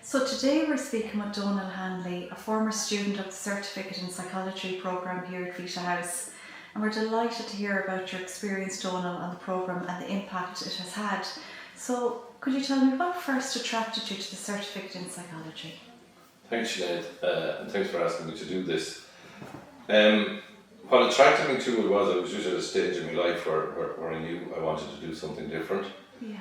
So today we're speaking with Donal Hanley, a former student of the Certificate in Psychology programme here at Vita House. And we're delighted to hear about your experience, Donal, on the programme and the impact it has had. So could you tell me what first attracted you to the Certificate in Psychology? Thanks, Sinead, and thanks for asking me to do this. What attracted me to it was I was just at a stage in my life where I knew I wanted to do something different. Yeah.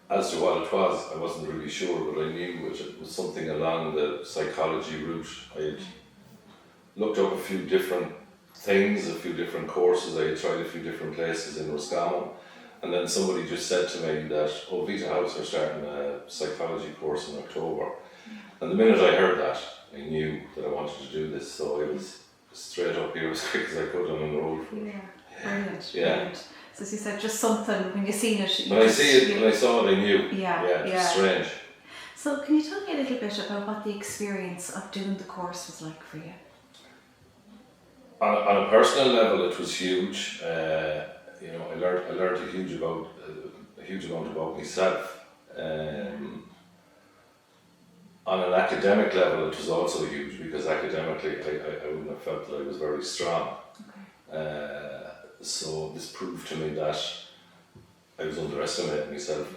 As to what it was, I wasn't really sure, but I knew it was something along the psychology route. I had looked up a few different things, a few different courses. I had tried a few different places in Roscommon, and then somebody just said to me that, Vita House are starting a psychology course in October. And the minute I heard that, I knew that I wanted to do this, so I was straight up here as quick as I could and enrolled for it. Yeah, brilliant, Yeah. brilliant. So as you said, just something, when you seen it... When I saw it, I knew. Yeah, it was strange. So can you tell me a little bit about what the experience of doing the course was like for you? On a personal level, it was huge. I learned a huge amount about myself. On an academic level, it was also huge because academically, I wouldn't have felt that I was very strong. Okay. So this proved to me that I was underestimating myself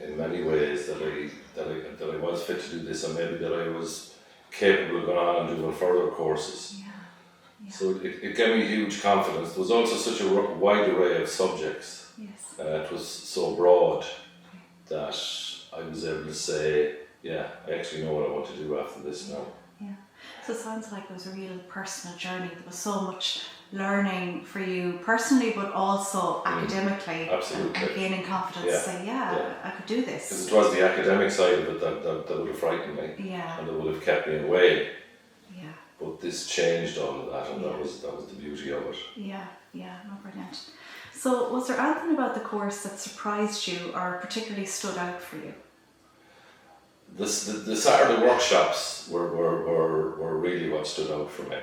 in many ways, that I was fit to do this, and maybe that I was capable of going on and doing further courses. Yeah. So it gave me huge confidence. There was also such a wide array of subjects. Yes. It was so broad that I was able to say, yeah, I actually know what I want to do after this now. Yeah. So it sounds like it was a real personal journey. There was so much learning for you personally, but also academically. Absolutely. And gaining confidence to say, I could do this. Because it was the academic side of it that would have frightened me. Yeah. And that would have kept me away. Yeah. But this changed all of that, and that was the beauty of it. Yeah, no, brilliant. So was there anything about the course that surprised you or particularly stood out for you? The Saturday workshops were really what stood out for me.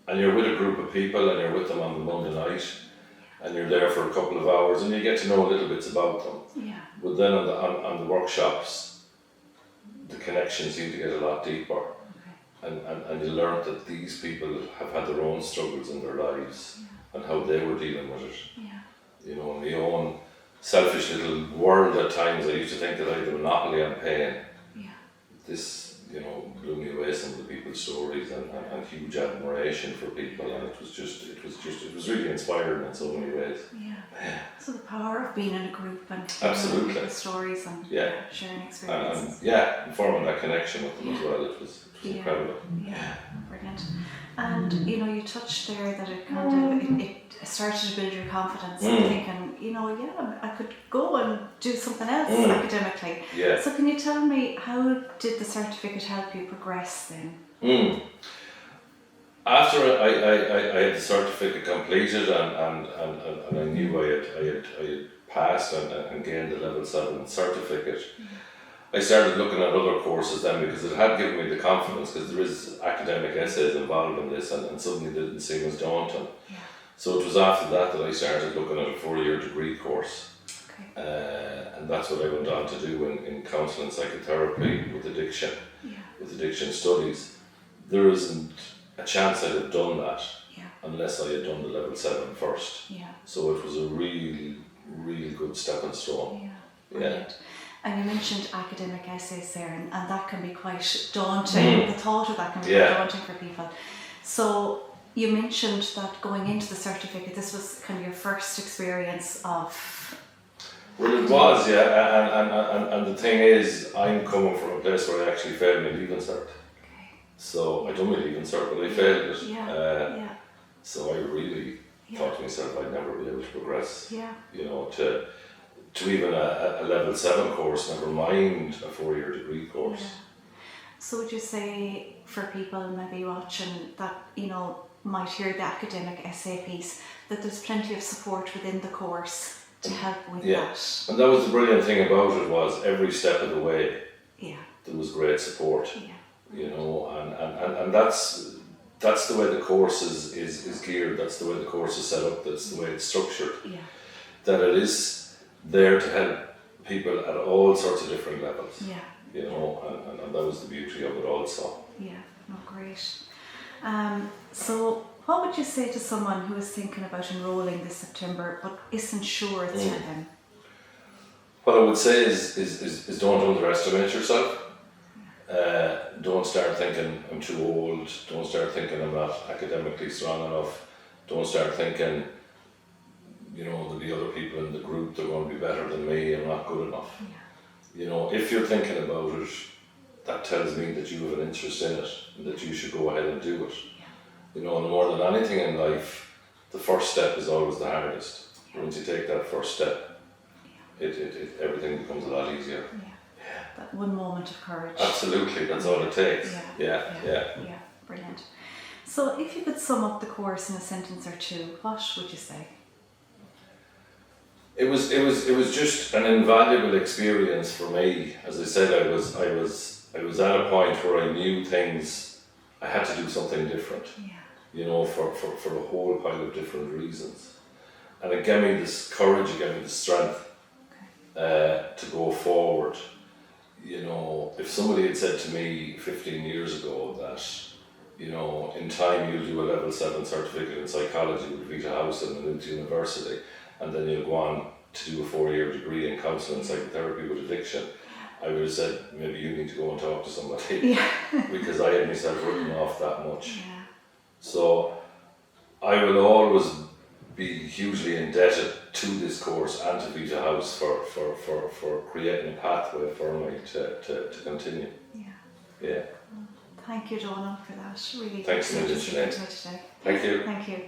And you're with a group of people, and you're with them on the Monday night, and you're there for a couple of hours, and you get to know little bits about them. Yeah. But then on the workshops, the connections seem to get a lot deeper. And you learn that these people have had their own struggles in their lives and how they were dealing with it. Yeah. In my own selfish little world at times, I used to think that I had a monopoly on pain. Yeah. This, blew me away, some of the people's stories, and huge admiration for people, and it was really inspiring in so many ways. Yeah. So the power of being in a group and Absolutely. people's stories and sharing experiences. And forming that connection with them as well, it was incredible. Yeah, brilliant. And you touched there that it kind of it started to build your confidence and thinking, I could go and do something else academically. Yeah. So can you tell me, how did the certificate help you progress then? After I had the certificate completed and I knew I had passed and gained the level 7 certificate, I started looking at other courses then, because it had given me the confidence, because there is academic essays involved in this, and suddenly it didn't seem as daunting. Yeah. So it was after that I started looking at a 4-year degree course. Okay. And that's what I went on to do in counselling psychotherapy with addiction, with addiction studies. There isn't a chance I'd have done that unless I had done the level 7 first. Yeah. So it was a really, really good stepping stone. Yeah. Brilliant. And you mentioned academic essays there, and that can be quite daunting. The thought of that can be quite daunting for people. So you mentioned that going into the certificate, this was kind of your first experience of... Well, it was, and the thing is, I'm coming from a place where I actually failed my Leaving Cert. Okay. So I done my Leaving Cert, but I failed it. So I really thought to myself I'd never be able to progress. To even a level 7 course, never mind a 4-year degree course. Yeah. So would you say, for people maybe watching that, might hear the academic essay piece, that there's plenty of support within the course to help with that? And that was the brilliant thing about it, was every step of the way there was great support. And that's the way the course is geared, that's the way the course is set up, that's the way it's structured. That it is there to help people at all sorts of different levels. Yeah. You know, and that was the beauty of it also. Yeah, no, great. So what would you say to someone who is thinking about enrolling this September but isn't sure it's for them? What I would say is don't underestimate yourself. Don't start thinking I'm too old. Don't start thinking I'm not academically strong enough. Don't start thinking, you know, there'll be other people in the group that are going to be better than me. I'm not good enough. Yeah. You know, if you're thinking about it, that tells me that you have an interest in it and that you should go ahead and do it. Yeah. You know, and more than anything in life, the first step is always the hardest. Yeah. Once you take that first step, everything becomes a lot easier. Yeah. That one moment of courage. Absolutely, that's all it takes. Yeah. Yeah, brilliant. So if you could sum up the course in a sentence or two, what would you say? It was just an invaluable experience for me. As I said, I was at a point where I knew things. I had to do something different. Yeah. You know, for a whole pile of different reasons, and it gave me this courage, it gave me the strength to go forward. You know, if somebody had said to me 15 years ago that, you know, in time you'll do a level 7 certificate in psychology with Vita House and Maynooth University, and then you'll go on to do a 4-year degree in counselling and psychotherapy with addiction, I would have said, maybe you need to go and talk to somebody. Yeah. Because I had myself written off that much. Yeah. So I will always be hugely indebted to this course and to Vita House for creating a pathway for me to continue. Yeah. Yeah. Thank you, Donal, for that. Really Thanks a million, appreciate you Sinead. today. Thank you. Thank you.